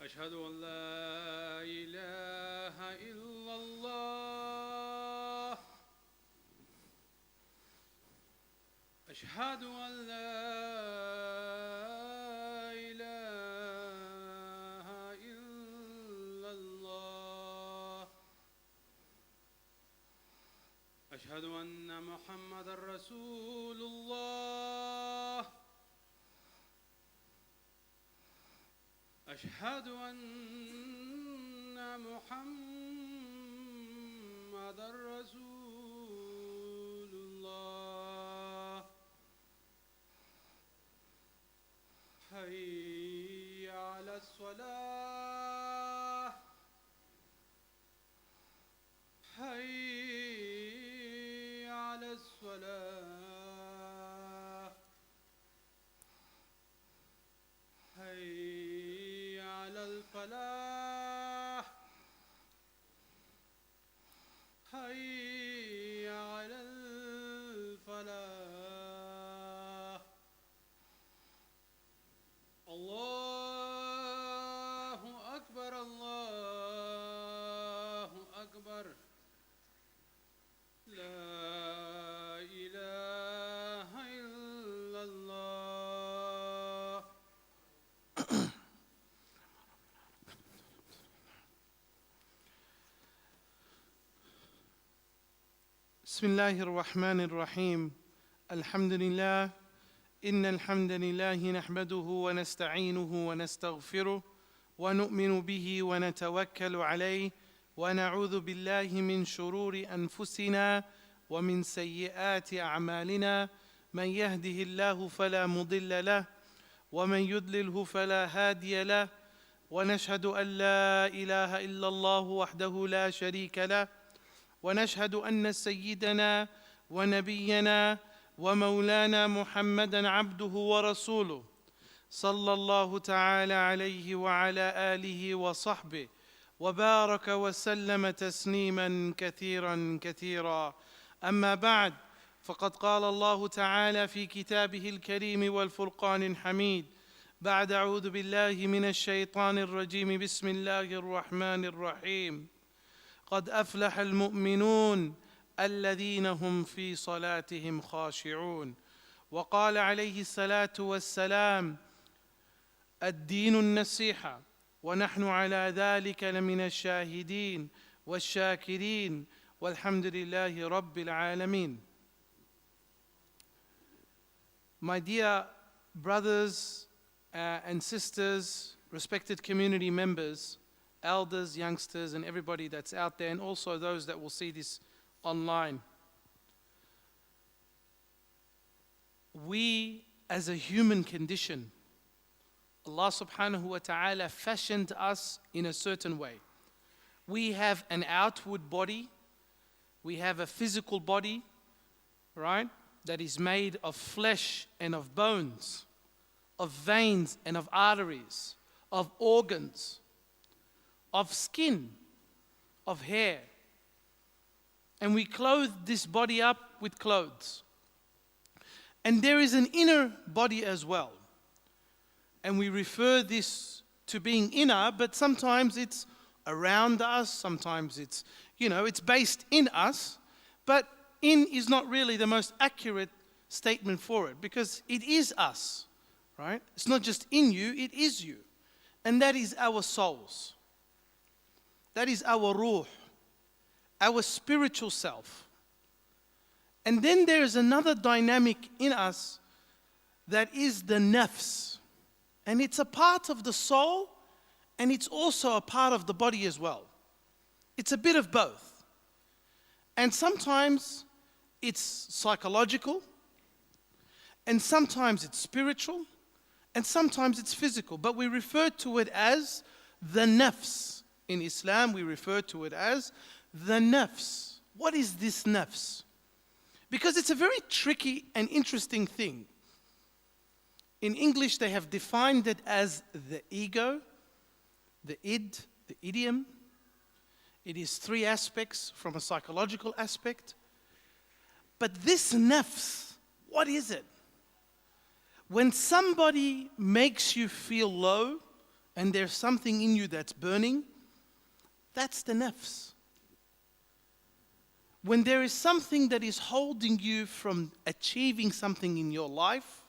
أشهد أن لا إله إلا الله أشهد أن لا إله إلا الله أشهد أن محمد رسول الله أشهد أن محمد رسول الله حي على الصلاة حي على الصلاة حي على الفلاح حي على الفلاح الله أكبر الله أكبر لا إله إلا الله بسم الله الرحمن الرحيم الحمد لله إن الحمد لله نحمده ونستعينه ونستغفره ونؤمن به ونتوكل عليه ونعوذ بالله من شرور أنفسنا ومن سيئات أعمالنا من يهده الله فلا مضل له ومن يضلله فلا هادي له ونشهد أن لا إله إلا الله وحده لا شريك له ونشهد أن سيدنا ونبينا ومولانا محمدًا عبده ورسوله صلى الله تعالى عليه وعلى آله وصحبه وبارك وسلم تسليمًا كثيرًا كثيرًا أما بعد فقد قال الله تعالى في كتابه الكريم والفرقان الحميد بعد أعوذ بالله من الشيطان الرجيم بسم الله الرحمن الرحيم قد أفلح المؤمنون الذين هم في صلاتهم خاشعون وقال عليه الصلاة والسلام الدين النصيحة ونحن على ذلك لمن الشاهدين والشاكرين والحمد لله رب العالمين. My dear brothers and sisters, respected community members, elders, youngsters, and everybody that's out there, and also those that will see this online. We, as a human condition, Allah subhanahu wa ta'ala fashioned us in a certain way. We have an outward body, we have a physical body, right, that is made of flesh and of bones, of veins and of arteries, of organs, of skin, of hair. And we clothe this body up with clothes. And there is an inner body as well. And we refer this to being inner, but sometimes it's around us, sometimes it's, it's based in us, but in is not really the most accurate statement for it, because it is us, right? It's not just in you, it is you. And that is our souls. That is our ruh, our spiritual self. And then there is another dynamic in us that is the nafs. And it's a part of the soul, and it's also a part of the body as well. It's a bit of both. And sometimes it's psychological, and sometimes it's spiritual, and sometimes it's physical. But we refer to it as the nafs. In Islam, we refer to it as the nafs. What is this nafs? Because it's a very tricky and interesting thing. In English, they have defined it as the ego, the id, the idiom. It is three aspects from a psychological aspect. But this nafs, what is it? When somebody makes you feel low and there's something in you that's burning, that's the nafs. When there is something that is holding you from achieving something in your life,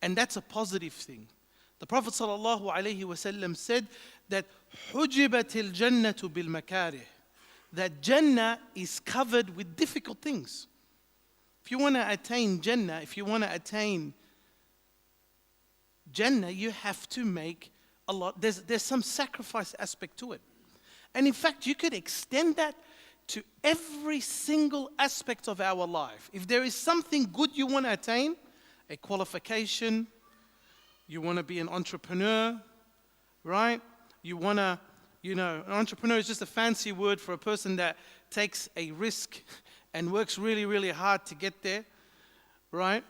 and that's a positive thing. The Prophet ﷺ said that حُجِبَتِ الْجَنَّةُ بِالْمَكَارِهِ, that Jannah is covered with difficult things. If you want to attain Jannah, if you want to attain Jannah, you have to make a lot. There's some sacrifice aspect to it. And in fact, you could extend that to every single aspect of our life. If there is something good you want to attain, a qualification, you want to be an entrepreneur, right? You want to, an entrepreneur is just a fancy word for a person that takes a risk and works really, really hard to get there, right?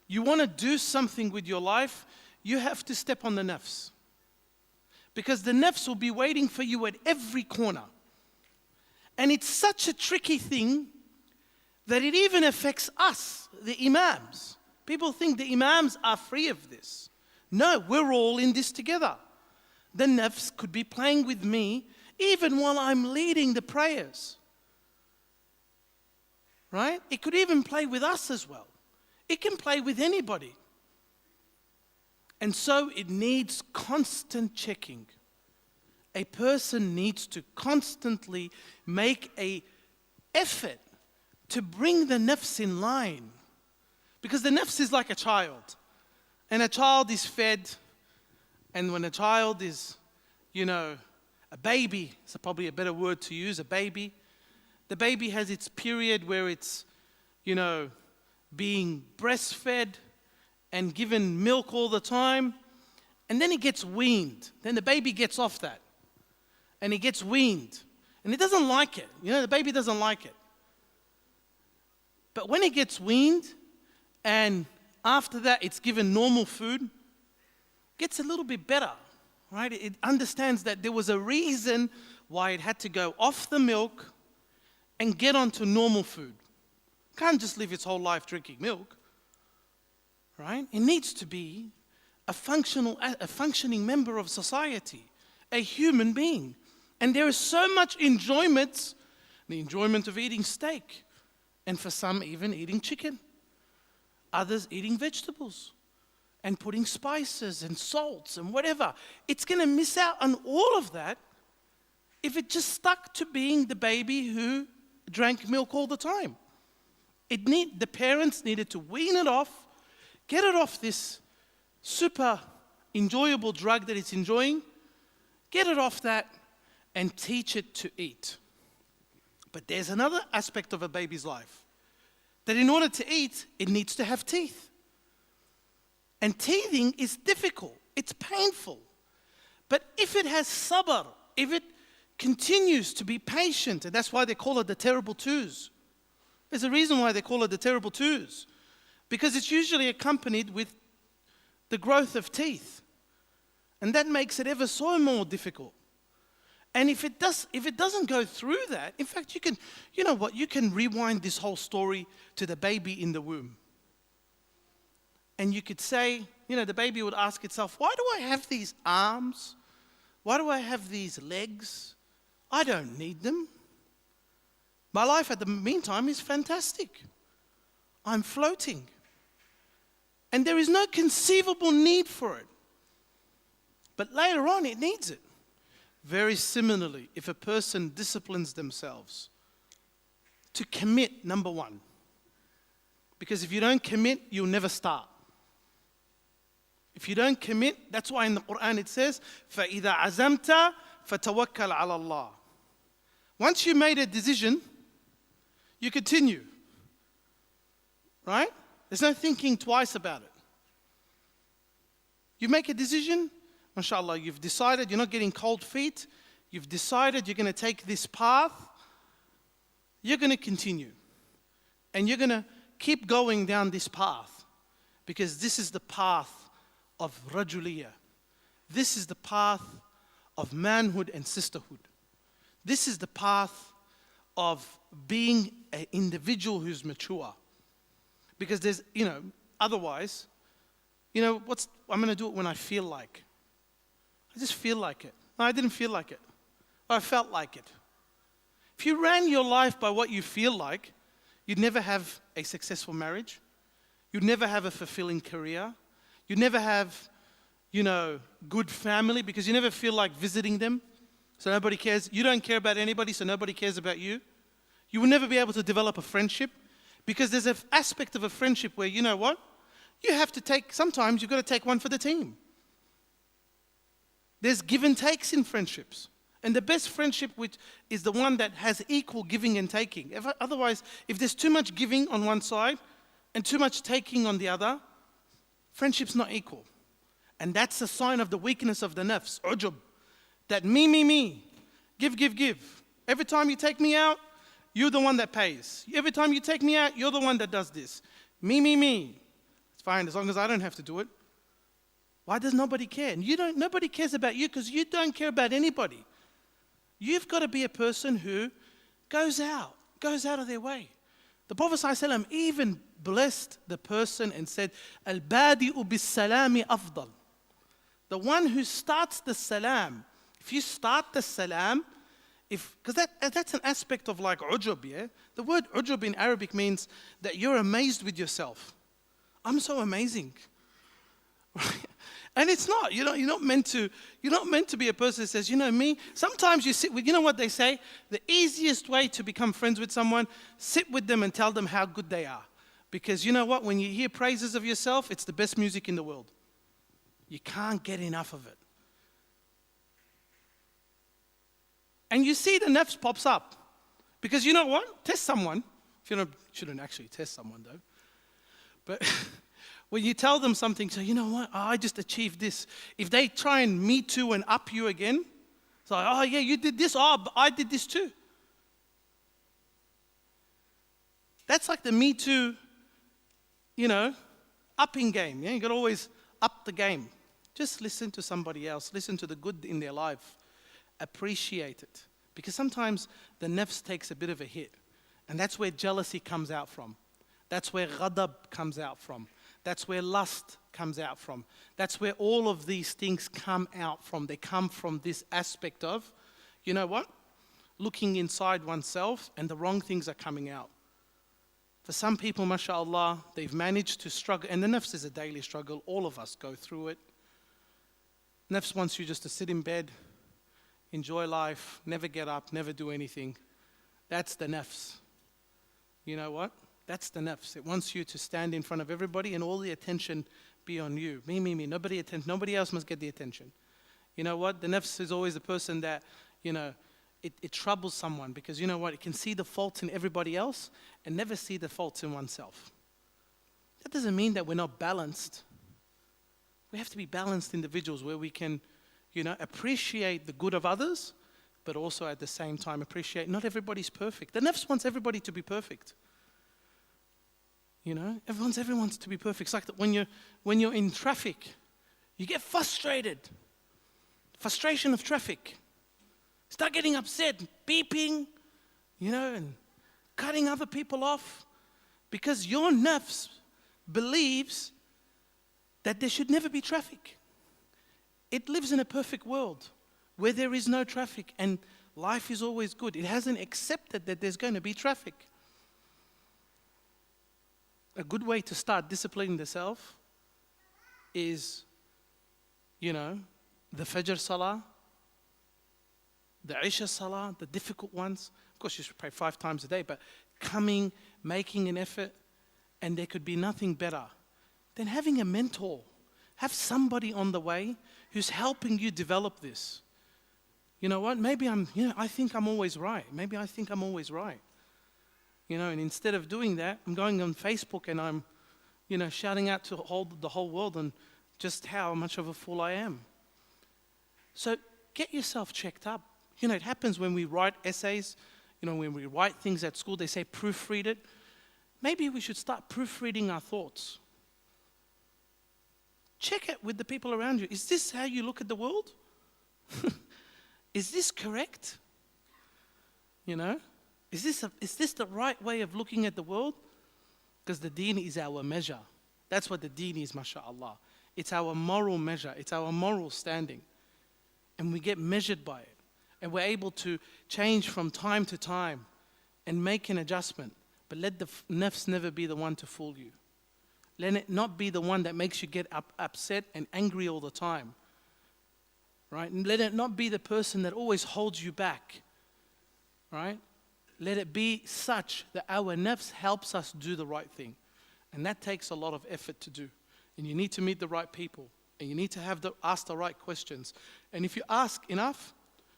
You want to do something with your life, you have to step on the nafs. Because the nafs will be waiting for you at every corner. And it's such a tricky thing that it even affects us, the imams. People think the imams are free of this. No, we're all in this together. The nafs could be playing with me even while I'm leading the prayers. Right? It could even play with us as well. It can play with anybody. And so it needs constant checking. A person needs to constantly make an effort to bring the nafs in line. Because the nafs is like a child. And a child is fed. And when a child is, a baby, it's probably a better word to use, a baby. The baby has its period where it's, being breastfed and given milk all the time. And then it gets weaned. Then the baby gets off that. And it gets weaned. And it doesn't like it. The baby doesn't like it. But when it gets weaned, and after that it's given normal food, it gets a little bit better, right? It understands that there was a reason why it had to go off the milk and get onto normal food. It can't just live its whole life drinking milk, right? It needs to be a functioning member of society, a human being. And there is so much enjoyment, the enjoyment of eating steak, and for some even eating chicken, others eating vegetables, and putting spices and salts and whatever. It's going to miss out on all of that if it just stuck to being the baby who drank milk all the time. The parents needed to wean it off, get it off this super enjoyable drug that it's enjoying, get it off that, and teach it to eat. But there's another aspect of a baby's life, that in order to eat, it needs to have teeth. And teething is difficult, it's painful. But if it has sabr, if it continues to be patient, and that's why they call it the terrible twos. There's a reason why they call it the terrible twos. Because it's usually accompanied with the growth of teeth. And that makes it ever so more difficult. And if it doesn't go through that, in fact, you can rewind this whole story to the baby in the womb. And you could say, the baby would ask itself, why do I have these arms? Why do I have these legs? I don't need them. My life at the meantime is fantastic. I'm floating. And there is no conceivable need for it. But later on, it needs it. Very similarly, if a person disciplines themselves to commit, number one. Because if you don't commit, you'll never start. If you don't commit, that's why in the Quran it says, فَإِذَا عَزَمْتَ فَتَوَكَّلْ عَلَى اللَّهِ. Once you made a decision, you continue. Right? There's no thinking twice about it. You make a decision, mashallah, you've decided you're not getting cold feet, you've decided you're going to take this path, you're going to continue. And you're going to keep going down this path, because this is the path of rajuliyah. This is the path of manhood and sisterhood. This is the path of being an individual who's mature. Because there's, otherwise, I'm going to do it when I feel like. I just feel like it. No, I didn't feel like it. I felt like it. If you ran your life by what you feel like, you'd never have a successful marriage. You'd never have a fulfilling career. You'd never have, good family because you never feel like visiting them. So nobody cares. You don't care about anybody, so nobody cares about you. You will never be able to develop a friendship because there's an aspect of a friendship where, you know what? Sometimes you've got to take one for the team. There's give and takes in friendships. And the best friendship is the one that has equal giving and taking. Otherwise, if there's too much giving on one side and too much taking on the other, friendship's not equal. And that's a sign of the weakness of the nafs, ujub. That me. Give. Every time you take me out, you're the one that pays. Every time you take me out, you're the one that does this. Me. It's fine as long as I don't have to do it. Why does nobody care? Nobody cares about you because you don't care about anybody. You've got to be a person who goes out of their way. The Prophet ﷺ even blessed the person and said, Al-badi'u bis-salami afdal. The one who starts the salam. If you start the salam, because that's an aspect of like ujub, yeah? The word ujub in Arabic means that you're amazed with yourself. I'm so amazing. And it's not, you're not meant to be a person that says, me. Sometimes you sit with, what they say? The easiest way to become friends with someone, sit with them and tell them how good they are. Because you know what? When you hear praises of yourself, it's the best music in the world. You can't get enough of it. And you see the nafs pops up. Because you know what? Test someone. Shouldn't actually test someone though. But when you tell them something, so you know what? Oh, I just achieved this. If they try and me too and up you again, it's like, oh yeah, you did this. Oh, but I did this too. That's like the me too, upping game. Yeah? You got to always up the game. Just listen to somebody else. Listen to the good in their life. Appreciate it. Because sometimes the nafs takes a bit of a hit. And that's where jealousy comes out from. That's where ghadab comes out from. That's where lust comes out from. That's where all of these things come out from. They come from this aspect of, looking inside oneself and the wrong things are coming out. For some people, mashallah, they've managed to struggle. And the nafs is a daily struggle. All of us go through it. Nafs wants you just to sit in bed, enjoy life, never get up, never do anything. That's the nafs. You know what? That's the nafs. It wants you to stand in front of everybody and all the attention be on you. Me. Nobody else must get the attention. You know what? The nafs is always the person that, it troubles someone because you know what? It can see the faults in everybody else and never see the faults in oneself. That doesn't mean that we're not balanced. We have to be balanced individuals where we can, appreciate the good of others, but also at the same time appreciate not everybody's perfect. The nafs wants everybody to be perfect. Everyone's to be perfect. It's like that when you're in traffic, you get frustrated. Frustration of traffic. Start getting upset, beeping, and cutting other people off. Because your nafs believes that there should never be traffic. It lives in a perfect world where there is no traffic and life is always good. It hasn't accepted that there's going to be traffic. A good way to start disciplining the self is, the Fajr Salah, the Isha Salah, the difficult ones. Of course, you should pray 5 times a day, but coming, making an effort, and there could be nothing better than having a mentor. Have somebody on the way who's helping you develop this. You know what? Maybe I think I'm always right. Maybe I think I'm always right. And instead of doing that, I'm going on Facebook and I'm, shouting out to the whole world and just how much of a fool I am. So get yourself checked up. It happens when we write essays, when we write things at school, they say proofread it. Maybe we should start proofreading our thoughts. Check it with the people around you. Is this how you look at the world? Is this correct? Is this the right way of looking at the world? Because the deen is our measure. That's what the deen is, mashallah. It's our moral measure. It's our moral standing. and we get measured by it. And we're able to change from time to time and make an adjustment. But let the nafs never be the one to fool you. Let it not be the one that makes you get upset and angry all the time. Right? And let it not be the person that always holds you back. Right? Let it be such that our nafs helps us do the right thing. And that takes a lot of effort to do. And you need to meet the right people. And you need to ask the right questions. And if you ask enough,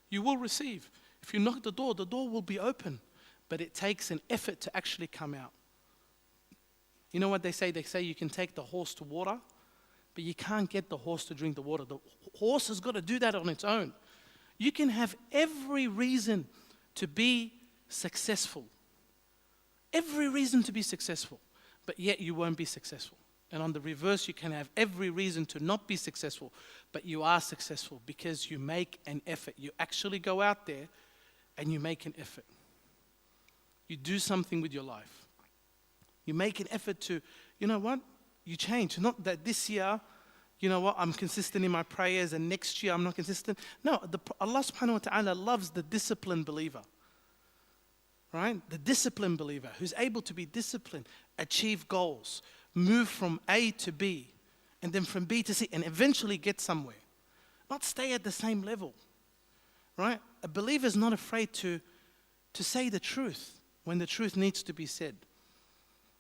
you will receive. If you knock the door will be open. But it takes an effort to actually come out. You know what they say? They say you can take the horse to water, but you can't get the horse to drink the water. The horse has got to do that on its own. You can have every reason to be successful. Every reason to be successful, but yet you won't be successful. And on the reverse, you can have every reason to not be successful, but you are successful because you make an effort. You actually go out there and you make an effort. You do something with your life. You make an effort to, you know what? You change. Not that this year, you know what, I'm consistent in my prayers and next year I'm not consistent. No, Allah subhanahu wa ta'ala loves the disciplined believer. Right? The disciplined believer who's able to be disciplined, achieve goals, move from A to B, and then from B to C, and eventually get somewhere. Not stay at the same level. Right? A believer is not afraid to say the truth when the truth needs to be said.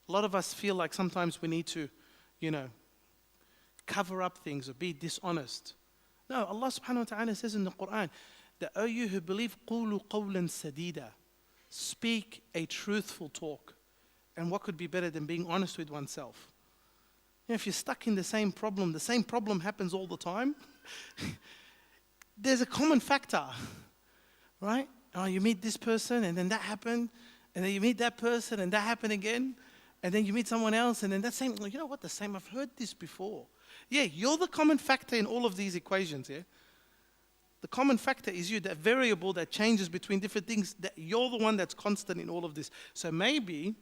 A lot of us feel like sometimes we need to, cover up things or be dishonest. No, Allah subhanahu wa ta'ala says in the Quran that, O you who believe, قُولُوا قَوْلًا سَدِيدًا, speak a truthful talk. And what could be better than being honest with oneself? If you're stuck in the same problem happens all the time, there's a common factor, right? Oh, you meet this person and then that happened, and then you meet that person and that happened again, and then you meet someone else and then that same, you know what, the same, I've heard this before. Yeah, you're the common factor in all of these equations, yeah? The common factor is you, that variable that changes between different things, that you're the one that's constant in all of this. So maybe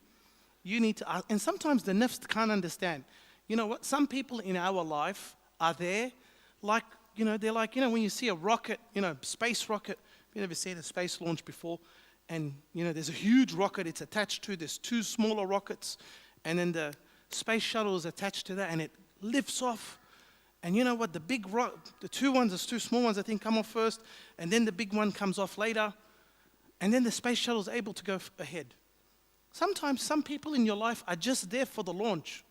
you need to ask, and sometimes the nafs can't understand. You know what, some people in our life are there, like, they're like, when you see a rocket, space rocket, you never seen a space launch before, and, there's a huge rocket it's attached to, there's two smaller rockets, and then the space shuttle is attached to that, and it lifts off. And you know what, the two small ones, I think, come off first, and then the big one comes off later, and then the space shuttle is able to go ahead. Sometimes some people in your life are just there for the launch.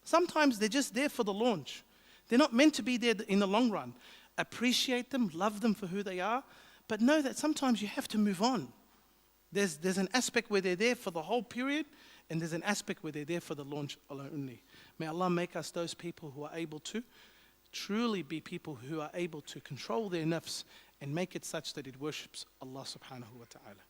Sometimes they're just there for the launch. They're not meant to be there in the long run. Appreciate them, love them for who they are, but know that sometimes you have to move on. There's an aspect where they're there for the whole period, and there's an aspect where they're there for the launch only. May Allah make us those people who are able to truly be people who are able to control their nafs and make it such that it worships Allah subhanahu wa ta'ala.